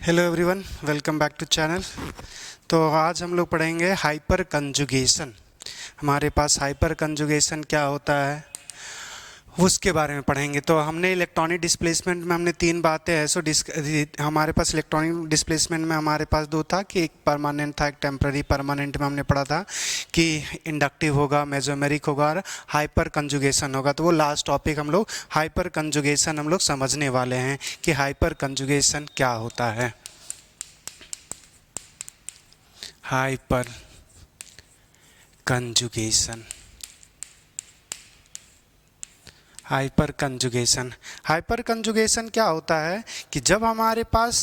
Hello everyone, welcome back to channel. तो आज हम लोग पढ़ेंगे हाइपर कंजुगेशन। हमारे पास हाइपर कंजुगेशन क्या होता है उसके बारे में पढ़ेंगे। तो हमने इलेक्ट्रॉनिक डिस्प्लेसमेंट में हमने तीन बातें हैं। हमारे पास इलेक्ट्रॉनिक डिस्प्लेसमेंट में हमारे पास दो था कि एक परमानेंट था, एक टेम्पररी। परमानेंट में हमने पढ़ा था कि इंडक्टिव होगा, मेसोमेरिक होगा और हाइपर कंजुगेशन होगा। तो वो लास्ट टॉपिक हम लोग हाइपर कंजुगेशन हम लोग समझने वाले हैं कि हाइपर कंजुगेशन क्या होता है। Hyper conjugation, hyper conjugation. Hyper conjugation क्या होता है कि जब हमारे पास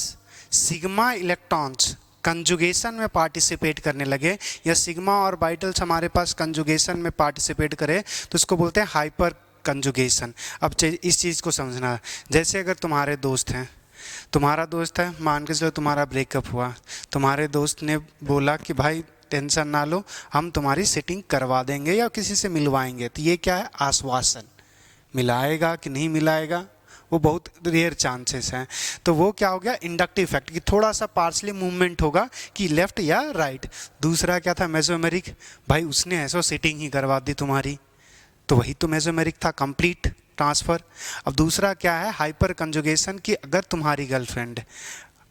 सिग्मा इलेक्ट्रॉन्स कंजुगेशन में पार्टिसिपेट करने लगे या सिग्मा ऑर्बिटल्स हमारे पास कंजुगेशन में पार्टिसिपेट करे तो उसको बोलते हैं हाइपर कंजुगेशन। अब इस चीज़ को समझना, जैसे अगर तुम्हारे दोस्त हैं, तुम्हारा दोस्त है, मान के चलो तुम्हारा ब्रेकअप हुआ, तुम्हारे दोस्त ने बोला कि भाई टेंशन ना लो, हम तुम्हारी सेटिंग करवा देंगे या किसी से मिलवाएंगे। तो ये क्या है? आश्वासन। मिलाएगा कि नहीं मिलाएगा वो बहुत रेयर चांसेस हैं। तो वो क्या हो गया? इंडक्टिव इफेक्ट, कि थोड़ा सा पार्शली मूवमेंट होगा कि लेफ्ट या राइट। दूसरा क्या था? मेसोमेरिक। भाई उसने ऐसा सेटिंग ही करवा दी तुम्हारी, तो वही तो मेसोमेरिक था, कंप्लीट ट्रांसफ़र। अब दूसरा क्या है? हाइपर कंजुगेशन, कि अगर तुम्हारी गर्लफ्रेंड,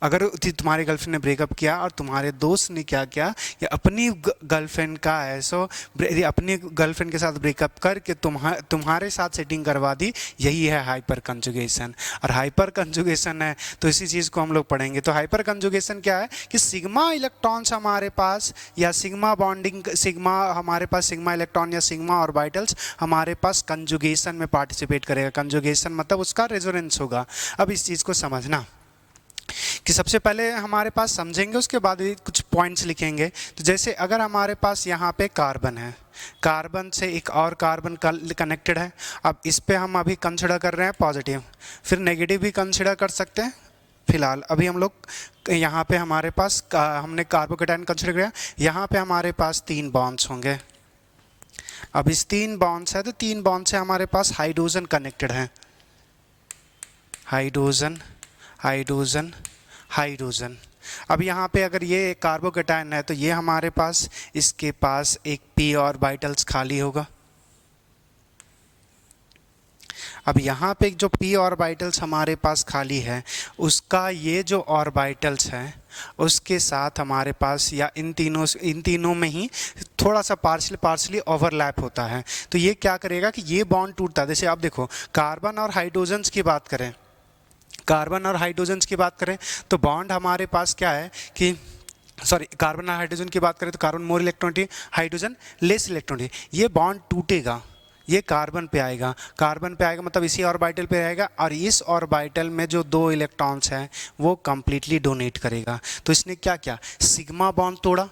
अगर तुम्हारी गर्लफ्रेंड ने ब्रेकअप किया और तुम्हारे दोस्त ने क्या किया कि अपनी गर्लफ्रेंड का ऐसा अपनी गर्लफ्रेंड के साथ ब्रेकअप करके तुम्हारे साथ सेटिंग करवा दी, यही है हाइपर कंजुगेशन। और हाइपर कंजुगेशन है तो इसी चीज़ को हम लोग पढ़ेंगे। तो हाइपर कंजुगेशन क्या है कि सिग्मा इलेक्ट्रॉन्स हमारे पास या सिग्मा बॉन्डिंग, सिग्मा हमारे पास सिग्मा इलेक्ट्रॉन या सिग्मा ऑर्बिटल्स हमारे पास कंजुगेशन में पार्टिसिपेट करेगा। कंजुगेशन मतलब उसका रेजोनेंस होगा। अब इस चीज़ को समझना कि सबसे पहले हमारे पास समझेंगे, उसके बाद कुछ पॉइंट्स लिखेंगे। तो जैसे अगर हमारे पास यहाँ पे कार्बन है, कार्बन से एक और कार्बन कनेक्टेड है। अब इस पे हम अभी कंसिडर कर रहे हैं पॉजिटिव, फिर नेगेटिव भी कंसिडर कर सकते हैं। फिलहाल अभी हम लोग यहाँ पे हमारे पास हमने कार्बोकेटायन कंसिडर किया, यहाँ पे हमारे पास 3 बॉन्ड्स होंगे। अब इस 3 बॉन्ड्स है तो 3 बॉन्ड से हमारे पास हाइड्रोजन कनेक्टेड है। Hydrogen, hydrogen, hydrogen. अब यहाँ पे अगर ये कार्बोकेटायन है तो ये हमारे पास, इसके पास एक p ऑर्बिटल्स खाली होगा। अब यहाँ पे जो p ऑर्बिटल्स हमारे पास खाली है, उसका ये जो ऑर्बिटल्स है उसके साथ हमारे पास या इन तीनों में ही थोड़ा सा पार्शली ओवरलैप होता है। तो ये क्या करेगा कि ये बॉन्ड टूटता है। जैसे आप देखो, कार्बन और हाइड्रोजन्स की बात करें, कार्बन और हाइड्रोजन की बात करें तो बॉन्ड हमारे पास क्या है कि कार्बन और हाइड्रोजन की बात करें तो कार्बन मोर इलेक्ट्रॉनिटी, हाइड्रोजन लेस इलेक्ट्रॉनिटी। ये बॉन्ड टूटेगा, ये कार्बन पे आएगा, कार्बन पे आएगा मतलब इसी ऑर्बिटल पे रहेगा और इस ऑर्बिटल में जो 2 इलेक्ट्रॉन्स हैं वो कंप्लीटली डोनेट करेगा। तो इसने क्या किया? सिग्मा बॉन्ड तोड़ा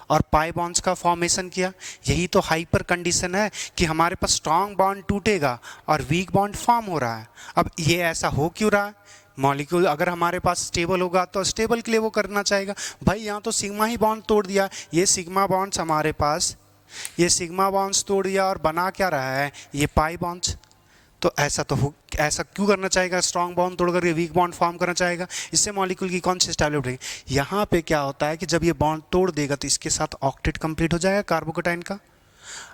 और पाई बॉन्ड्स का फॉर्मेशन किया। यही तो हाइपर कंडीशन है कि हमारे पास स्ट्रॉन्ग बॉन्ड टूटेगा और वीक बॉन्ड फॉर्म हो रहा है। अब ये ऐसा हो क्यों रहा है? मॉलिक्यूल अगर हमारे पास स्टेबल होगा तो स्टेबल के लिए वो करना चाहेगा। भाई यहाँ तो सिग्मा ही बॉन्ड तोड़ दिया, ये सिग्मा बॉन्ड्स हमारे पास, ये सिग्मा बॉन्ड्स तोड़ दिया और बना क्या रहा है? ये पाई बॉन्ड्स। तो ऐसा क्यों करना चाहेगा? स्ट्रॉन्ग बॉन्ड तोड़ करके वीक बॉन्ड फॉर्म करना चाहेगा। इससे मॉलिक्यूल की कौन सी स्टेबिलिटी बढ़ेगी? यहाँ पे क्या होता है कि जब ये बॉन्ड तोड़ देगा तो इसके साथ ऑक्टेट कंप्लीट हो जाएगा कार्बोकेटाइन का।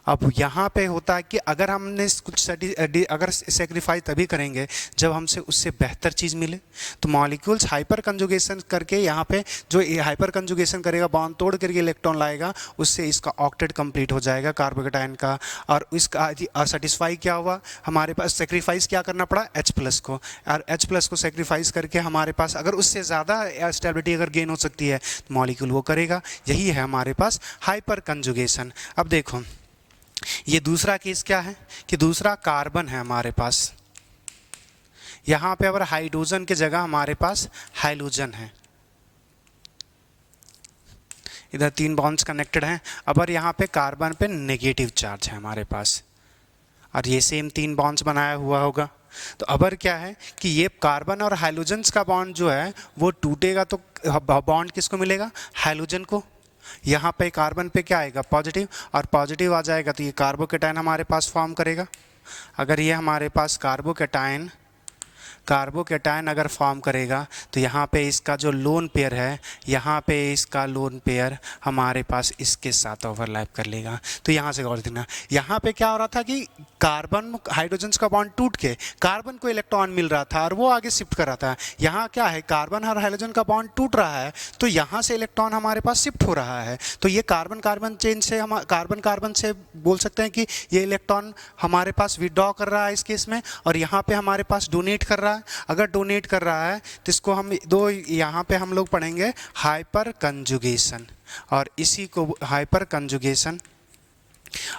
अब यहाँ पे होता है कि अगर हमने कुछ अगर सेक्रीफाइस तभी करेंगे जब हमसे उससे बेहतर चीज़ मिले। तो मॉलिक्यूल्स हाइपर कंजुगेशन करके, यहाँ पे जो हाइपर कंजुगेशन करेगा, बॉन्ड तोड़ करके इलेक्ट्रॉन लाएगा, उससे इसका ऑक्टेट कंप्लीट हो जाएगा कार्बोकेटाइन का। और इसका सेटिस्फाई क्या हुआ? हमारे पास सेक्रीफाइस क्या करना पड़ा? H+ को। और H+ को सेक्रीफाइस करके हमारे पास अगर उससे ज़्यादा स्टेबिलिटी अगर गेन हो सकती है तो मॉलिक्यूल वो करेगा। यही है हमारे पास हाइपर कंजुगेशन। अब देखो, ये दूसरा केस क्या है कि दूसरा कार्बन है हमारे पास, यहाँ पे अगर हाइड्रोजन की जगह हमारे पास हाइड्रोजन है, इधर 3 बॉन्ड्स कनेक्टेड हैं। अब यहाँ पे कार्बन पे नेगेटिव चार्ज है हमारे पास और ये सेम 3 बॉन्ड्स बनाया हुआ होगा। तो अबर क्या है कि ये कार्बन और हाइड्रोजन्स का बॉन्ड जो है वो टूटेगा तो बॉन्ड किसको मिलेगा? हाइड्रोजन को। यहाँ पे कार्बन पे क्या आएगा? पॉजिटिव, और पॉजिटिव आ जाएगा तो ये कार्बोकेटायन हमारे पास फॉर्म करेगा। अगर ये हमारे पास कार्बोकेटायन कार्बोकेटायन अगर फॉर्म करेगा तो यहाँ पे इसका जो लोन पेयर है, यहाँ पे इसका लोन पेयर हमारे पास इसके साथ ओवरलैप कर लेगा। तो यहाँ से गौर देना, यहाँ पे क्या हो रहा था कि कार्बन हाइड्रोजन का बॉन्ड टूट के कार्बन को इलेक्ट्रॉन मिल रहा था और वो आगे शिफ्ट कर रहा था। यहाँ क्या है, कार्बन और हाइड्रोजन का बॉन्ड टूट रहा है तो यहाँ से इलेक्ट्रॉन हमारे पास शिफ्ट हो रहा है। तो ये कार्बन कार्बन चेंज से हम कार्बन से बोल सकते हैं कि ये इलेक्ट्रॉन हमारे पास विड्रॉ कर रहा है इस केस में, और यहाँ पे हमारे पास डोनेट कर रहा है। अगर डोनेट कर रहा है तो इसको हम दो यहाँ पे हम लोग पढ़ेंगे हाइपर कंजुगेशन, और इसी को हाइपर कंजुगेशन,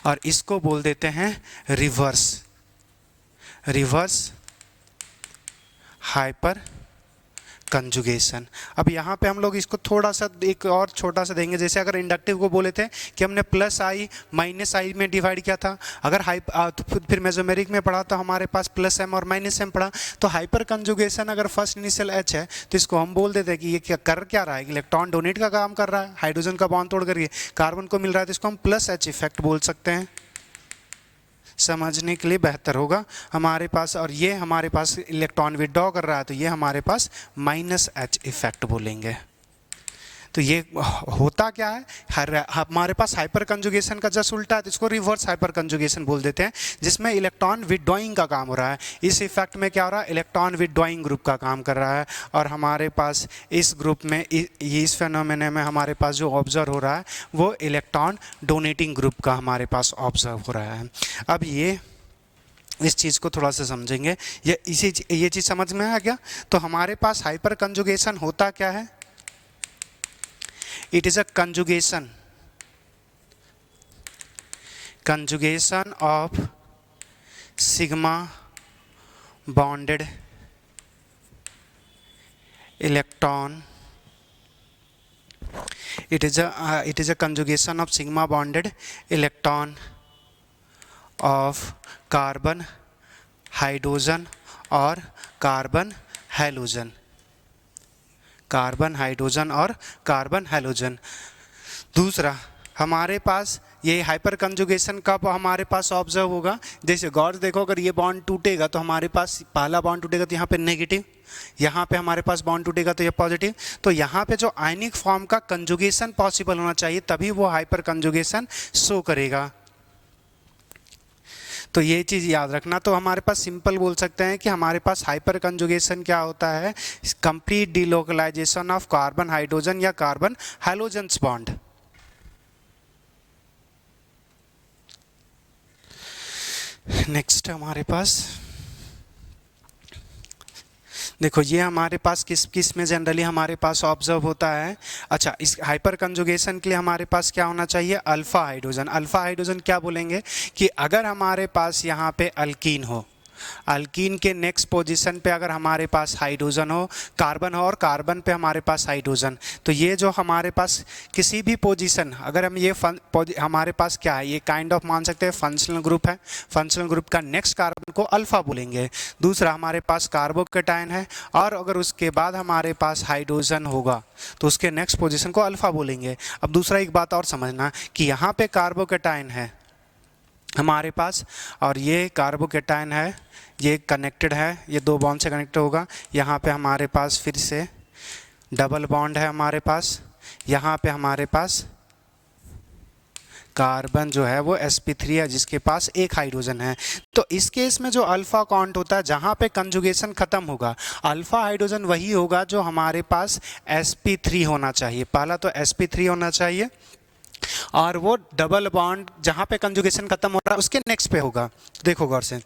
और इसको बोल देते हैं रिवर्स हाइपर कंजुगेशन। अब यहाँ पे हम लोग इसको थोड़ा सा एक और छोटा सा देंगे। जैसे अगर इंडक्टिव को बोले थे कि हमने प्लस आई माइनस आई में डिवाइड किया था, अगर तो फिर मेसोमेरिक में पढ़ा तो हमारे पास प्लस एम और माइनस एम पढ़ा। तो हाइपर कंजुगेशन अगर फर्स्ट इनिशियल एच है तो इसको हम बोल देते हैं कि ये क्या रहा है, इलेक्ट्रॉन डोनेट का काम कर रहा है, हाइड्रोजन का बॉन्ड तोड़ करके कार्बन को मिल रहा है, तो इसको हम प्लस एच इफेक्ट बोल सकते हैं। समझने के लिए बेहतर होगा हमारे पास। और ये हमारे पास इलेक्ट्रॉन विड्रॉ कर रहा है तो ये हमारे पास माइनस एच इफेक्ट बोलेंगे। तो ये होता क्या है, हमारे पास हाइपर कंजुगेशन का जस्ट उल्टा है, तो इसको रिवर्स हाइपर कंजुगेशन बोल देते हैं, जिसमें इलेक्ट्रॉन विड्रॉइंग का काम हो रहा है। इस इफेक्ट में क्या हो रहा है, इलेक्ट्रॉन विड्रॉइंग ग्रुप का काम कर रहा है, और हमारे पास इस ग्रुप में इस फेनोमेना में हमारे पास जो ऑब्जर्व हो रहा है वो इलेक्ट्रॉन डोनेटिंग ग्रुप का हमारे पास ऑब्जर्व हो रहा है। अब ये इस चीज़ को थोड़ा सा समझेंगे, ये चीज़ समझ में आ गया। तो हमारे पास हाइपर कंजुगेशन होता क्या है, it is a conjugation of sigma bonded electron. It is a conjugation of sigma bonded electron of carbon hydrogen और कार्बन हैलोजन, कार्बन हाइड्रोजन और कार्बन हैलोजन। दूसरा हमारे पास ये हाइपर कंजुगेशन कब हमारे पास ऑब्जर्व होगा, जैसे गौर से देखो, अगर ये बॉन्ड टूटेगा तो हमारे पास पहला बॉन्ड टूटेगा तो यहाँ पे नेगेटिव, यहाँ पे हमारे पास बॉन्ड टूटेगा तो ये पॉजिटिव। तो यहाँ पे जो आयनिक फॉर्म का कंजुगेशन पॉसिबल होना चाहिए तभी वो हाइपर कंजुगेशन शो करेगा। तो ये चीज़ याद रखना। तो हमारे पास सिंपल बोल सकते हैं कि हमारे पास हाइपर कंजुगेशन क्या होता है, complete delocalisation of carbon hydrogen या कार्बन हैलोजेंस बॉन्ड। नेक्स्ट हमारे पास देखो, ये हमारे पास किस में जनरली हमारे पास ऑब्जर्व होता है। अच्छा, इस हाइपर कंजुगेशन के लिए हमारे पास क्या होना चाहिए, अल्फा हाइड्रोजन। अल्फा हाइड्रोजन क्या बोलेंगे कि अगर हमारे पास यहाँ पे अल्कीन हो, अल्कीन के नेक्स्ट पोजीशन पे अगर हमारे पास हाइड्रोजन हो, कार्बन हो, और कार्बन पे हमारे पास हाइड्रोजन, तो ये जो हमारे पास किसी भी पोजीशन, अगर हम ये हमारे पास क्या है, ये काइंड ऑफ मान सकते हैं फंक्शनल ग्रुप है, फंक्शनल ग्रुप का नेक्स्ट कार्बन को अल्फा बोलेंगे। दूसरा हमारे पास कार्बोकेटायन है, और अगर उसके बाद हमारे पास हाइड्रोजन होगा तो उसके नेक्स्ट पोजीशन को अल्फा बोलेंगे। अब दूसरा एक बात और समझना कि यहाँ पे कार्बोकेटायन है हमारे पास, और ये कार्बोकेटायन है, ये कनेक्टेड है, ये दो बॉन्ड से कनेक्टेड होगा। यहाँ पे हमारे पास फिर से डबल बॉन्ड है हमारे पास, यहाँ पे हमारे पास कार्बन जो है वो sp3 है जिसके पास एक हाइड्रोजन है। तो इस केस में जो अल्फा काउंट होता है, जहाँ पे कंजुगेशन ख़त्म होगा, अल्फा हाइड्रोजन वही होगा जो हमारे पास sp3 होना चाहिए। पहला तो sp3 होना चाहिए, और वो डबल बॉन्ड जहाँ पे कंजुगेशन खत्म हो रहा है उसके नेक्स्ट पे होगा। देखो गौर से,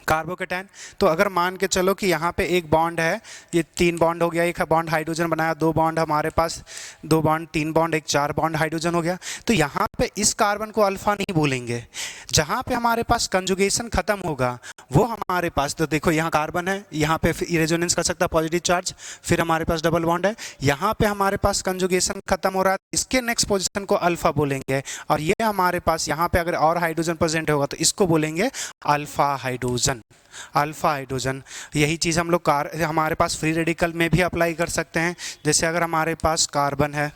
कार्बोकेटायन, तो अगर मान के चलो कि यहाँ पे एक बॉन्ड है, ये तीन बॉन्ड हो गया, एक बॉन्ड हाइड्रोजन बनाया, दो बॉन्ड हमारे पास, दो बॉन्ड, तीन बॉन्ड, एक चार बॉन्ड हाइड्रोजन हो गया। तो यहाँ पे इस कार्बन को अल्फा नहीं बोलेंगे, जहाँ पे हमारे पास कंजुगेशन खत्म होगा वो हमारे पास, तो देखो यहाँ कार्बन है, यहाँ पे रेजोनेंस कर सकता है पॉजिटिव चार्ज, फिर हमारे पास डबल बॉन्ड है, यहाँ पे हमारे पास कंजुगेशन खत्म हो रहा है, इसके नेक्स्ट पोजीशन को अल्फा बोलेंगे। और ये हमारे पास यहाँ पे अगर और हाइड्रोजन प्रेजेंट होगा तो इसको बोलेंगे अल्फा हाइड्रोजन, अल्फा हाइड्रोजन। यही चीज़ हम लोग हमारे पास फ्री रेडिकल में भी अप्लाई कर सकते हैं। जैसे अगर हमारे पास कार्बन है,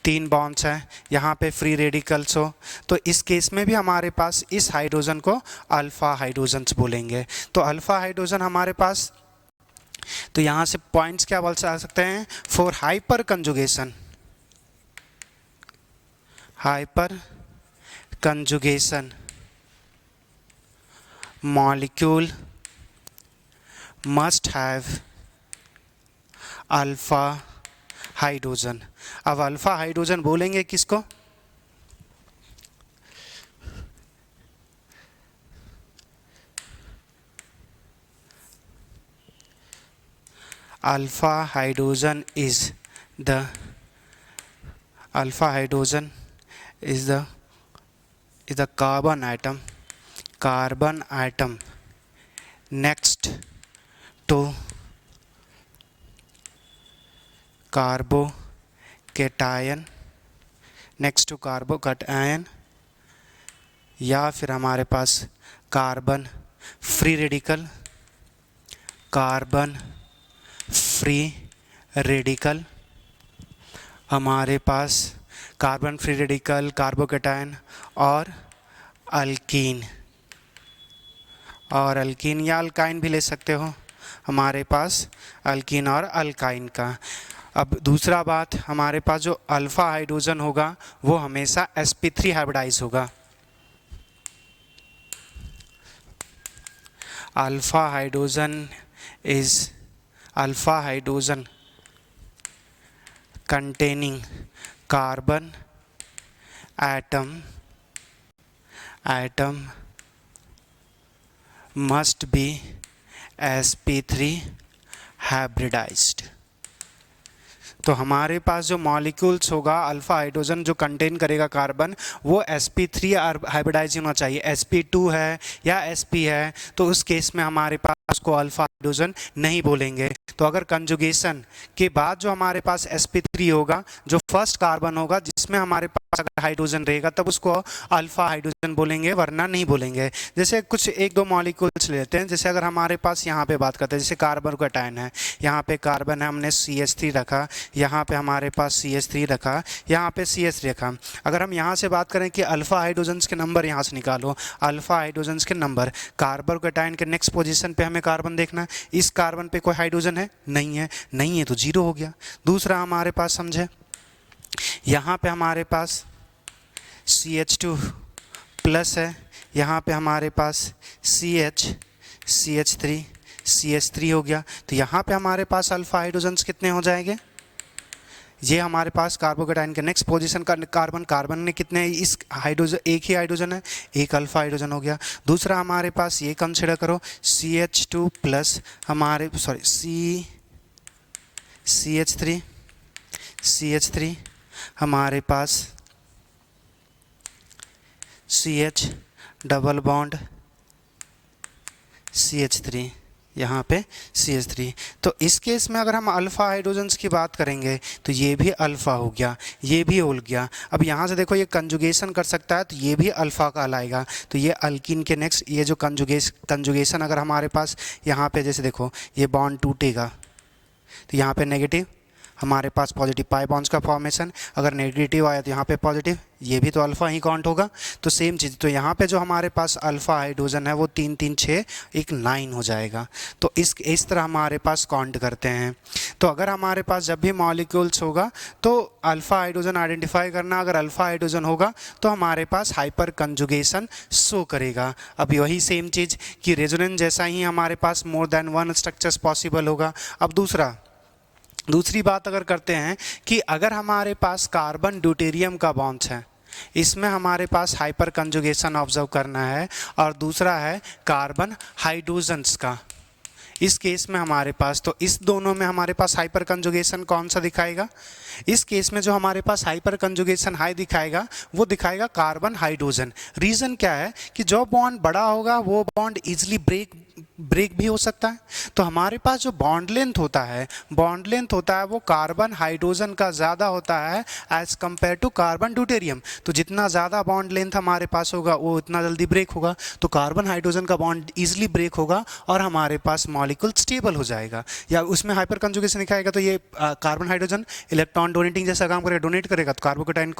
तीन बॉन्ड्स हैं, यहाँ पे फ्री रेडिकल्स हो, तो इस केस में भी हमारे पास इस हाइड्रोजन को अल्फा हाइड्रोजन्स बोलेंगे। तो अल्फा हाइड्रोजन हमारे पास तो यहाँ से पॉइंट्स क्या बोल सकते हैं, for hyper conjugation, hyper conjugation molecule must have alpha hydrogen. अब अल्फा हाइड्रोजन बोलेंगे किसको, alpha hydrogen is the alpha hydrogen is the carbon atom next to carbocation, या फिर हमारे पास कार्बन फ्री रेडिकल, हमारे पास कार्बन फ्री रेडिकल, कार्बोकेटायन और alkyne या alkyne भी ले सकते हो, हमारे पास अल्कीन और अल्काइन का। अब दूसरा बात, हमारे पास जो अल्फ़ा हाइड्रोजन होगा वो हमेशा sp3 हाइब्रिडाइज होगा। Alpha hydrogen containing carbon atom must be sp3 hybridized। तो हमारे पास जो मॉलिक्यूल्स होगा अल्फ़ा हाइड्रोजन जो कंटेन करेगा कार्बन, वो sp3 हाइब्रिडाइज होना चाहिए। sp2 है या sp है तो उस केस में हमारे पास को अल्फ़ा हाइड्रोजन नहीं बोलेंगे। तो अगर कंजुगेशन के बाद जो हमारे पास sp3 होगा, जो फर्स्ट कार्बन होगा जिसमें हमारे पास अगर हाइड्रोजन रहेगा तब उसको अल्फ़ा हाइड्रोजन बोलेंगे, वरना नहीं बोलेंगे। जैसे कुछ एक दो मॉलिक्यूल्स लेते हैं, जैसे अगर हमारे पास यहाँ पे बात करते हैं, जैसे कार्बन का टाइन है, यहाँ पे कार्बन है, हमने CH3 रखा, यहाँ पे हमारे पास CH3 रखा, यहाँ पे CH3 रखा। अगर हम यहाँ से बात करें कि अल्फ़ा हाइड्रोजन्स के नंबर यहाँ से निकालो, अल्फ़ा हाइड्रोजन्स के नंबर, कार्बन का टाइन के नेक्स्ट पोजीशन पे हमें कार्बन देखना है, इस कार्बन पे कोई हाइड्रोजन है, नहीं है तो जीरो हो गया। दूसरा हमारे पास समझे, यहाँ पे हमारे पास CH2 प्लस है, यहाँ पे हमारे पास CH3 हो गया। तो यहाँ पे हमारे पास अल्फ़ा हाइड्रोजन्स कितने हो जाएंगे, ये हमारे पास कार्बोकेटाइन के नेक्स्ट पोजीशन का कार्बन ने कितने, इस हाइड्रोजन एक ही हाइड्रोजन है, एक अल्फ़ा हाइड्रोजन हो गया। दूसरा हमारे पास ये कंसिडर करो CH2 प्लस हमारे CH3 हमारे पास CH डबल बॉन्ड CH3, यहाँ पे CH3। तो इस केस में अगर हम अल्फ़ा हाइड्रोजन्स की बात करेंगे तो ये भी अल्फ़ा हो गया, ये भी हो गया। अब यहाँ से देखो ये कंजुगेशन कर सकता है तो ये भी अल्फ़ा कहलाएगा। तो ये अल्कीन के नेक्स्ट ये जो कंजुगेशन अगर हमारे पास यहाँ पे जैसे देखो ये बॉन्ड टूटेगा तो यहाँ पे नेगेटिव, हमारे पास पॉजिटिव पाई बॉन्ड्स का फॉर्मेशन, अगर नेगेटिव आया तो यहाँ पे पॉजिटिव, ये भी तो अल्फ़ा ही काउंट होगा। तो सेम चीज़, तो यहाँ पे जो हमारे पास अल्फ़ा हाइड्रोजन है वो 3 3 6 एक 9 हो जाएगा। तो इस तरह हमारे पास काउंट करते हैं। तो अगर हमारे पास जब भी मॉलिक्यूल्स होगा तो अल्फ़ा हाइड्रोजन आइडेंटिफाई करना, अगर अल्फ़ा हाइड्रोजन होगा तो हमारे पास हाइपर कंजुगेशन शो करेगा। अब वही सेम चीज़ कि रेजोनेंस जैसा ही हमारे पास more than one structures possible होगा। अब दूसरी बात अगर करते हैं कि अगर हमारे पास कार्बन ड्यूटेरियम का बॉन्ड्स है, इसमें हमारे पास हाइपर कंजुगेशन ऑब्जर्व करना है, और दूसरा है कार्बन हाइड्रोजन्स का, इस केस में हमारे पास, तो इस दोनों में हमारे पास हाइपर कंजुगेशन कौन सा दिखाएगा, इस केस में जो हमारे पास हाइपर कंजुगेशन हाई दिखाएगा वो दिखाएगा कार्बन हाइड्रोजन। रीज़न क्या है कि जो बॉन्ड बड़ा होगा वो बॉन्ड इजीली ब्रेक भी हो सकता है। तो हमारे पास जो बॉन्ड लेंथ होता है वो कार्बन हाइड्रोजन का ज़्यादा होता है as compare to carbon deuterium. तो जितना ज़्यादा बॉन्ड लेंथ हमारे पास होगा वो इतना जल्दी ब्रेक होगा, तो कार्बन हाइड्रोजन का बॉन्ड ईजिली ब्रेक होगा और हमारे पास मॉलिक्यूल स्टेबल हो जाएगा। या उसमें हाइपर कंजुगेशन दिखाएगा तो ये कार्बन हाइड्रोजन इलेक्ट्रॉन डोनेटिंग जैसा काम करेगा, डोनेट करेगा। तो कार्बोकेटाइन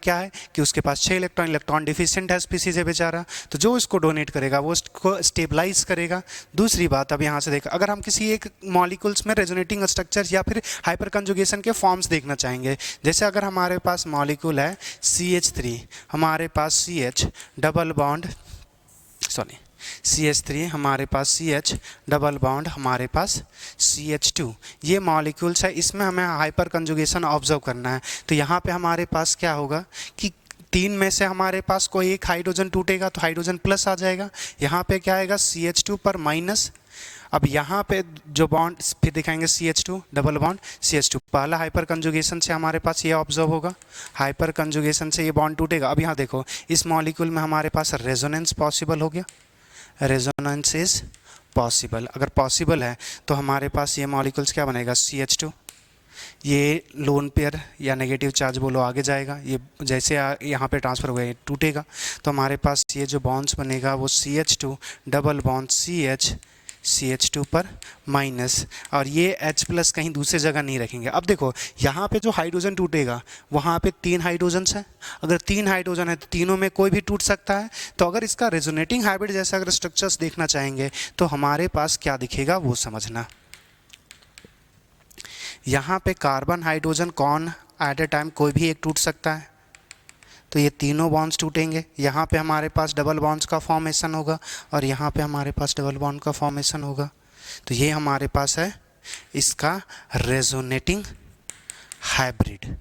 क्या है कि उसके पास 6 इलेक्ट्रॉन डिफिशिएंट है स्पीसीज है बेचारा, तो जो इसको डोनेट करेगा वो इसको स्टेबल स्टेबलाइज करेगा। दूसरी बात, अब यहाँ से देखा, अगर हम किसी एक मॉलिक्यूल्स में रेजोनेटिंग स्ट्रक्चर या फिर हाइपर कंजुगेशन के फॉर्म्स देखना चाहेंगे, जैसे अगर हमारे पास मॉलिक्यूल है CH3, हमारे पास CH डबल बॉन्ड CH3, हमारे पास CH डबल बॉन्ड, हमारे पास CH2, ये मॉलिक्यूल्स है, इसमें हमें हाइपर कंजुगेशन ऑब्जर्व करना है। तो यहाँ पे हमारे पास क्या होगा कि तीन में से हमारे पास कोई एक हाइड्रोजन टूटेगा तो हाइड्रोजन प्लस आ जाएगा, यहाँ पे क्या आएगा CH2 पर माइनस। अब यहाँ पे जो बॉन्ड फिर दिखाएंगे CH2 डबल बॉन्ड CH2, पहला हाइपर कंजुगेशन से हमारे पास ये ऑब्जर्व होगा, हाइपर कंजुगेशन से ये बॉन्ड टूटेगा। अब यहाँ देखो, इस मॉलिक्यूल में हमारे पास रेजोनेंस पॉसिबल हो गया, रेजोनेंस इज पॉसिबल। अगर पॉसिबल है तो हमारे पास ये मॉलिक्यूल्स क्या बनेगा, CH2, ये लोन पेयर या नेगेटिव चार्ज बोलो आगे जाएगा, ये जैसे यहाँ पे ट्रांसफ़र हो गया टूटेगा, तो हमारे पास ये जो बॉन्ड्स बनेगा वो CH2 डबल बॉन्ड CH2 पर माइनस, और ये H प्लस कहीं दूसरी जगह नहीं रखेंगे। अब देखो यहाँ पे जो हाइड्रोजन टूटेगा वहाँ पे 3 हाइड्रोजन्स हैं, अगर 3 हाइड्रोजन है तो तीनों में कोई भी टूट सकता है। तो अगर इसका रेजोनेटिंग हाइब्रिड जैसा अगर स्ट्रक्चर्स देखना चाहेंगे तो हमारे पास क्या दिखेगा वो समझना। यहाँ पे कार्बन हाइड्रोजन कौन एट ए टाइम कोई भी एक टूट सकता है, तो ये तीनों बॉन्ड्स टूटेंगे। यहाँ पे हमारे पास डबल बॉन्ड्स का फॉर्मेशन होगा और यहाँ पे हमारे पास डबल बॉन्ड का फॉर्मेशन होगा। तो ये हमारे पास है इसका रेजोनेटिंग हाइब्रिड।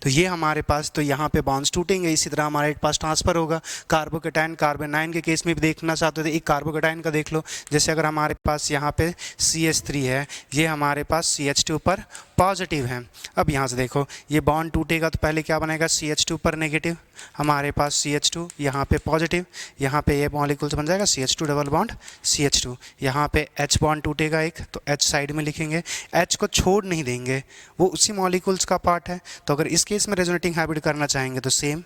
तो ये हमारे पास, तो यहाँ पे बॉन्ड्स टूटेंगे, इसी तरह हमारे पास ट्रांसफ़र होगा। कार्बोकेटाइन कार्बोनाइन के केस में भी देखना चाहते थे, एक कार्बोकेटाइन का देख लो, जैसे अगर हमारे पास यहाँ पे CH3 है, ये हमारे पास CH2 पर पॉजिटिव है। अब यहाँ से देखो, ये बॉन्ड टूटेगा तो पहले क्या बनेगा, CH2 पर नेगेटिव, हमारे पास CH2 यहाँ पे पॉजिटिव, यहाँ पे ये मॉलिक्यूल्स बन जाएगा CH2 डबल बॉन्ड CH2, यहाँ पे H बॉन्ड टूटेगा एक, तो H साइड में लिखेंगे, H को छोड़ नहीं देंगे, वो उसी मॉलिक्यूल्स का पार्ट है। तो अगर इस केस में रेजोनेटिंग हाइब्रिड करना चाहेंगे तो सेम,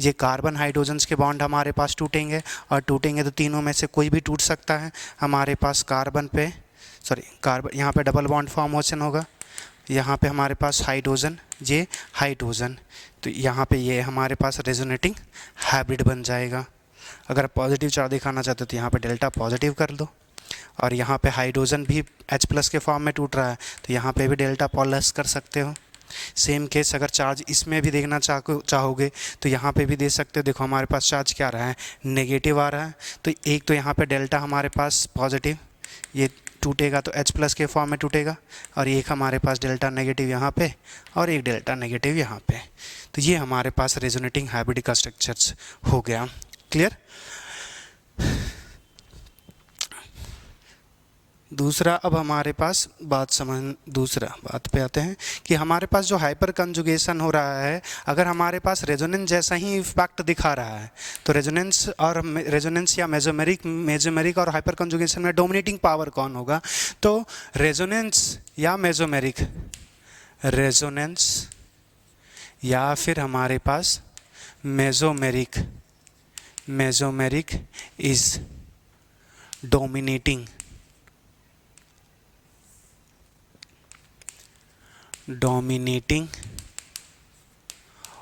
ये कार्बन हाइड्रोजन्स के बॉन्ड हमारे पास टूटेंगे, और टूटेंगे तो तीनों में से कोई भी टूट सकता है। हमारे पास कार्बन यहाँ पे डबल बॉन्ड फॉर्मेशन होगा, यहाँ पे हमारे पास हाइड्रोजन, ये हाइड्रोजन, तो यहाँ पे ये हमारे पास रेजोनेटिंग हाइब्रिड बन जाएगा। अगर पॉजिटिव चार्ज दिखाना चाहते हो तो यहाँ पे डेल्टा पॉजिटिव कर दो, और यहाँ पे हाइड्रोजन भी H प्लस के फॉर्म में टूट रहा है तो यहाँ पे भी डेल्टा प्लस कर सकते हो। सेम केस अगर चार्ज इसमें भी देखना चाहोगे तो यहाँ पे भी दे सकते हो। देखो हमारे पास चार्ज क्या आ रहा है, नेगेटिव आ रहा है, तो एक तो यहाँ पे डेल्टा हमारे पास पॉजिटिव, ये टूटेगा तो H प्लस के फॉर्म में टूटेगा, और एक हमारे पास डेल्टा नेगेटिव यहाँ पे और एक डेल्टा नेगेटिव यहाँ पे। तो ये हमारे पास रेजोनेटिंग हाइब्रिड का स्ट्रक्चर्स हो गया। क्लियर। दूसरा, अब हमारे पास दूसरा बात पे आते हैं कि हमारे पास जो हाइपर कंजुगेशन हो रहा है, अगर हमारे पास रेजोनेंस जैसा ही इफेक्ट दिखा रहा है तो रेजोनेंस या मेसोमेरिक और हाइपर कंजुगेशन में डोमिनेटिंग पावर कौन होगा, तो रेजोनेंस या रेजोनेंस या फिर हमारे पास mesomeric is dominating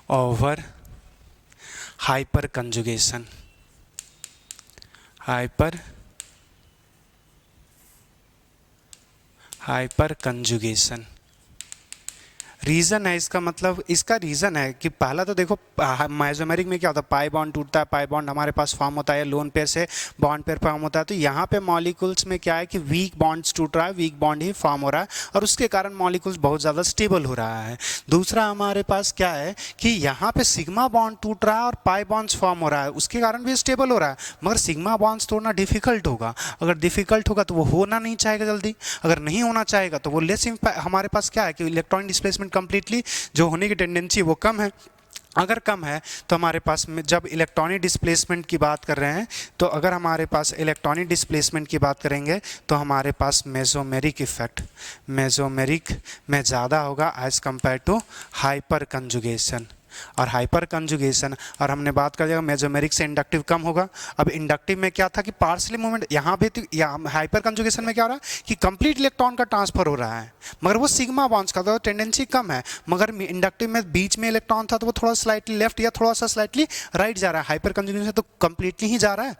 over hyperconjugation. Reason है इसका, मतलब इसका रीज़न है कि पहला तो देखो मेसोमेरिक में क्या होता है, पाई बॉन्ड टूटता है, पाई बॉन्ड हमारे पास फॉर्म होता है, लोन पेयर से बॉन्ड पेयर फॉर्म होता है। तो यहाँ पे मॉलिक्यूल्स में क्या है कि वीक बॉन्ड्स टूट रहा है, वीक बॉन्ड ही फॉर्म हो रहा है, और उसके कारण मॉलिक्यूल्स बहुत ज़्यादा स्टेबल हो रहा है। दूसरा हमारे पास क्या है कि यहाँ पे सिग्मा बॉन्ड टूट रहा है और पाई बॉन्ड्स फॉर्म हो रहा है, उसके कारण भी स्टेबल हो रहा है, मगर सिग्मा बॉन्ड्स तोड़ना डिफिकल्ट होगा। अगर डिफिकल्ट होगा तो वो होना नहीं चाहेगा जल्दी, अगर नहीं होना चाहेगा तो वो लेस हमारे पास क्या है कि इलेक्ट्रॉन डिस्प्लेसमेंट कंप्लीटली जो होने की टेंडेंसी वो कम है। अगर कम है तो हमारे पास में जब इलेक्ट्रॉनिक डिस्प्लेसमेंट की बात कर रहे हैं, तो अगर हमारे पास इलेक्ट्रॉनिक डिस्प्लेसमेंट की बात करेंगे तो हमारे पास मेसोमेरिक इफेक्ट में ज़्यादा होगा as compare to hyperconjugation. और हाइपर कंजुगेशन, और हमने बात कर लिया मेसोमेरिक से इंडक्टिव कम होगा। अब इंडक्टिव में क्या था कि पार्शियल मूवमेंट, यहाँ भी हाइपर कंजुगेशन में क्या हो रहा है कि कंप्लीट इलेक्ट्रॉन का ट्रांसफर हो रहा है, मगर वो सिग्मा बॉन्ड्स का तो टेंडेंसी कम है, मगर इंडक्टिव में बीच में इलेक्ट्रॉन था तो वो थोड़ा स्लाइटली लेफ्ट या थोड़ा सा स्लाइटली राइट जा रहा है। हाइपर कंजुगेशन तो कंप्लीटली ही जा रहा है,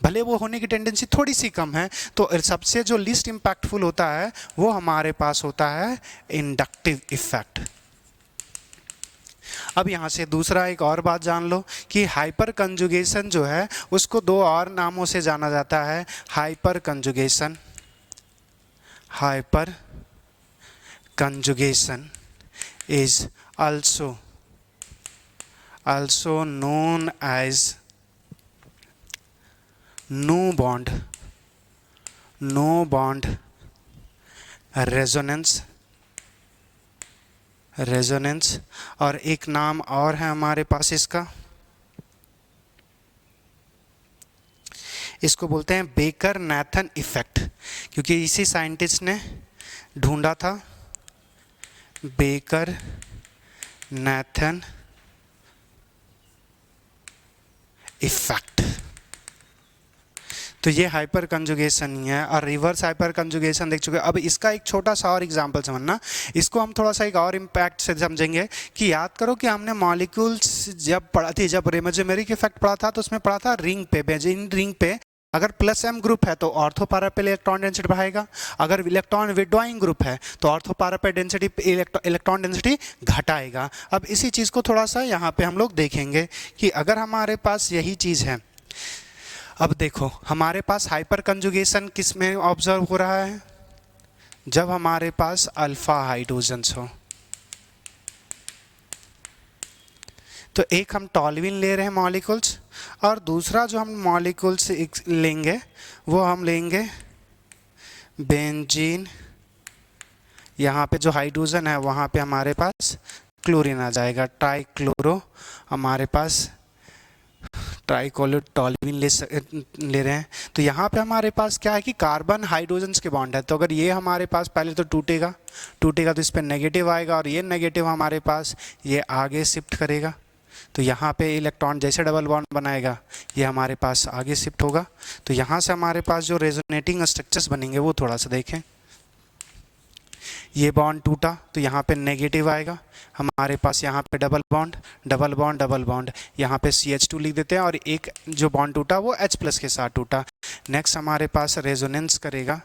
भले वो होने की टेंडेंसी थोड़ी सी कम है, तो सबसे जो लीस्ट इम्पैक्टफुल होता है वो हमारे पास होता है इंडक्टिव इफेक्ट। अब यहाँ से दूसरा एक और बात जान लो कि हाइपर कंजुगेशन जो है उसको दो और नामों से जाना जाता है। Hyper conjugation, hyper conjugation is also known as no bond resonance. और एक नाम और है हमारे पास इसका, इसको बोलते हैं बेकर नाथन इफेक्ट, क्योंकि इसी साइंटिस्ट ने ढूंढा था, बेकर नाथन इफेक्ट। तो ये हाइपर कंजुगेशन ही है। और रिवर्स हाइपर कंजुगेशन देख चुके हैं। अब इसका एक छोटा सा और एग्जांपल समझना, इसको हम थोड़ा सा एक और इम्पैक्ट से समझेंगे कि याद करो कि हमने मॉलिक्यूल्स जब पढ़ा थी, जब रेमोजेमेरिक इफेक्ट पढ़ा था, तो उसमें पढ़ा था रिंग पे, बेंजीन रिंग पे अगर प्लस m ग्रुप है तो ऑर्थो पारा पे इलेक्ट्रॉन डेंसिटी बढ़ाएगा, अगर इलेक्ट्रॉन विड्रॉइंग ग्रुप है तो ऑर्थो पारा पे डेंसिटी इलेक्ट्रॉन डेंसिटी घटाएगा। अब इसी चीज़ को थोड़ा सा यहाँ पे हम लोग देखेंगे कि अगर हमारे पास यही चीज़ है, अब देखो हमारे पास हाइपर कंजुगेशन किस में ऑब्जर्व हो रहा है, जब हमारे पास अल्फा हाइड्रोजन्स हो। तो एक हम टॉल्यूइन ले रहे हैं मॉलिक्यूल्स, और दूसरा जो हम मॉलिक्यूल्स लेंगे वो हम लेंगे बेंजीन। यहाँ पे जो हाइड्रोजन है वहाँ पे हमारे पास क्लोरीन आ जाएगा, ट्राइक्लोरो, हमारे पास ट्राइक्लोरो टॉल्यूइन ले रहे हैं। तो यहाँ पे हमारे पास क्या है कि कार्बन हाइड्रोजन्स के बॉन्ड है। तो अगर ये हमारे पास पहले तो टूटेगा तो इस पर नेगेटिव आएगा, और ये नेगेटिव हमारे पास ये आगे शिफ्ट करेगा। तो यहाँ पे इलेक्ट्रॉन जैसे डबल बॉन्ड बनाएगा ये हमारे पास आगे शिफ्ट होगा। तो यहाँ से हमारे पास जो रेजोनेटिंग स्ट्रक्चर्स बनेंगे वो थोड़ा सा देखें। ये बॉन्ड टूटा तो यहाँ पे नेगेटिव आएगा, हमारे पास यहाँ पे double bond double bond double bond, यहाँ पे CH2 लिख देते हैं, और एक जो बॉन्ड टूटा वो H+ के साथ टूटा। नेक्स्ट हमारे पास रेजोनेंस करेगा,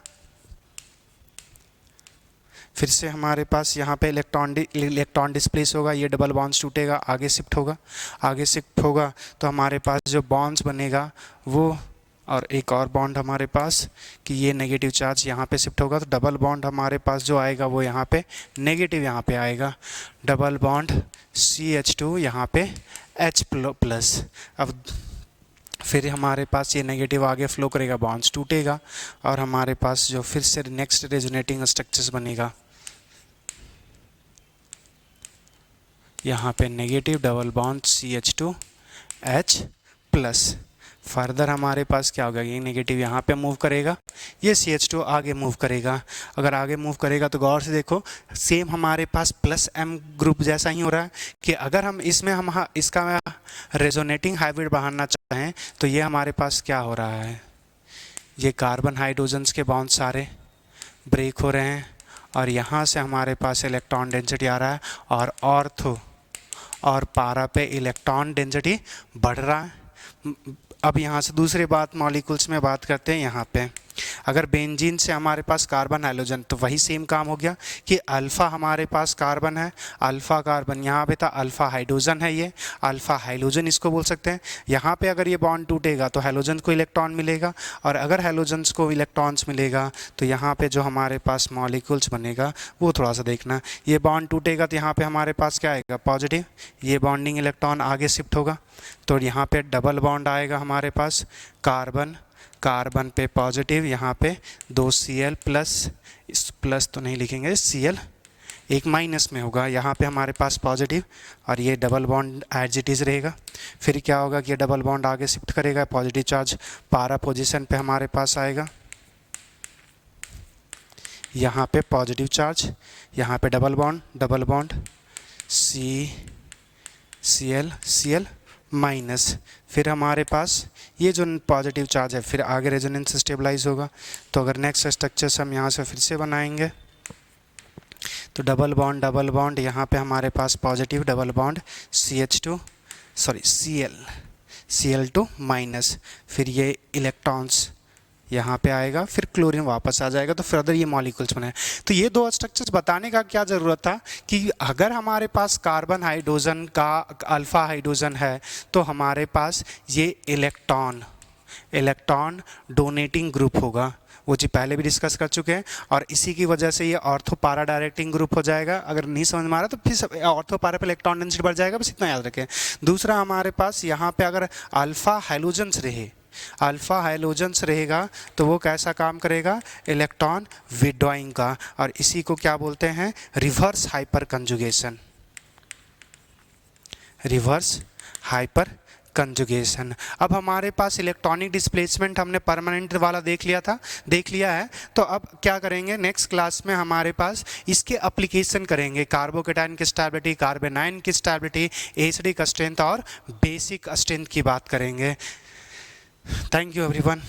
फिर से हमारे पास यहाँ पे इलेक्ट्रॉन डिस्प्लेस होगा, ये डबल बॉन्ड्स टूटेगा, आगे शिफ्ट होगा तो हमारे पास जो बॉन्ड्स बनेगा वो, और एक और बॉन्ड हमारे पास कि ये नेगेटिव चार्ज यहाँ पे शिफ्ट होगा, तो डबल बॉन्ड हमारे पास जो आएगा वो यहाँ पे नेगेटिव यहाँ पे आएगा, डबल बॉन्ड CH2 यहाँ पे H+। अब फिर हमारे पास ये नेगेटिव आगे फ्लो करेगा, बॉन्ड्स टूटेगा, और हमारे पास जो फिर से नेक्स्ट रेजोनेटिंग स्ट्रक्चर्स बनेगा, यहाँ पे negative double bond CH2 H+। Further हमारे पास क्या होगा, ये नेगेटिव यहाँ पे मूव करेगा, ये CH2 आगे मूव करेगा। अगर आगे मूव करेगा तो गौर से देखो सेम हमारे पास +m ग्रुप जैसा ही हो रहा है कि अगर हम इसका रेजोनेटिंग हाइब्रिड बढ़ाना चाहें तो ये हमारे पास क्या हो रहा है, ये कार्बन हाइड्रोजन्स के बॉन्ड सारे ब्रेक हो रहे हैं, और यहाँ से हमारे पास इलेक्ट्रॉन डेंसिटी आ रहा है, और ऑर्थो और पारा पे इलेक्ट्रॉन डेंसिटी बढ़ रहा है। अब यहाँ से दूसरी बात मॉलिक्यूल्स में बात करते हैं। यहाँ पे अगर बेंजीन से हमारे पास कार्बन हाइड्रोजन, तो वही सेम काम हो गया कि अल्फ़ा हमारे पास कार्बन है, अल्फ़ा कार्बन यहाँ पे था, अल्फ़ा हाइड्रोजन है, ये अल्फ़ा हाइड्रोजन इसको बोल सकते हैं। यहाँ पे अगर ये बॉन्ड टूटेगा तो हाइड्रोजन को इलेक्ट्रॉन मिलेगा, और अगर हाइड्रोजन्स को इलेक्ट्रॉन्स मिलेगा तो यहाँ पे जो हमारे पास मॉलिक्यूल्स बनेगा वो थोड़ा सा देखना। ये बॉन्ड टूटेगा तो यहाँ पे हमारे पास क्या आएगा, पॉजिटिव, ये बॉन्डिंग इलेक्ट्रॉन आगे शिफ्ट होगा, तो यहाँ पे डबल बॉन्ड आएगा हमारे पास, कार्बन कार्बन पे पॉजिटिव, यहाँ पे 2 Cl+, इस प्लस तो नहीं लिखेंगे, Cl एक माइनस में होगा, यहाँ पे हमारे पास पॉजिटिव, और ये double bond as it is रहेगा। फिर क्या होगा कि ये डबल बॉन्ड आगे शिफ्ट करेगा, पॉजिटिव चार्ज पारा पोजीशन पे हमारे पास आएगा, यहाँ पे पॉजिटिव चार्ज, यहाँ पे डबल बॉन्ड Cl माइनस, फिर हमारे पास ये जो पॉजिटिव चार्ज है फिर आगे रेजोनेंस स्टेबलाइज होगा। तो अगर नेक्स्ट स्ट्रक्चर्स हम यहाँ से फिर से बनाएंगे तो डबल बॉन्ड यहाँ पे हमारे पास positive, double bond Cl Cl2 minus, फिर ये इलेक्ट्रॉन्स यहाँ पे आएगा, फिर क्लोरीन वापस आ जाएगा, तो फर्दर ये मॉलिक्यूल्स बने। तो ये दो स्ट्रक्चर्स बताने का क्या ज़रूरत था कि अगर हमारे पास कार्बन हाइड्रोजन का अल्फ़ा हाइड्रोजन है तो हमारे पास ये इलेक्ट्रॉन डोनेटिंग ग्रुप होगा, वो जी पहले भी डिस्कस कर चुके हैं, और इसी की वजह से ये ऑर्थो पारा डायरेक्टिंग ग्रुप हो जाएगा। अगर नहीं समझ में आ रहा तो फिर ऑर्थो पारा पे इलेक्ट्रॉन डेंसिटी बढ़ जाएगा, बस इतना याद रखें। दूसरा हमारे पास यहाँ पे अगर अल्फ़ा हाइलोजेंस रहेगा तो वो कैसा काम करेगा, इलेक्ट्रॉन विड्रॉइंग का, और इसी को क्या बोलते हैं, रिवर्स हाइपर कंजुगेशन। अब हमारे पास इलेक्ट्रॉनिक डिस्प्लेसमेंट हमने परमानेंट वाला देख लिया है, तो अब क्या करेंगे, नेक्स्ट क्लास में हमारे पास इसके एप्लीकेशन करेंगे, कार्बोकेटाइन की स्टेबिलिटी, कार्बेनाइन की स्टेबिलिटी, एसिडिक स्ट्रेंथ और बेसिक स्ट्रेंथ की बात करेंगे। Thank you everyone.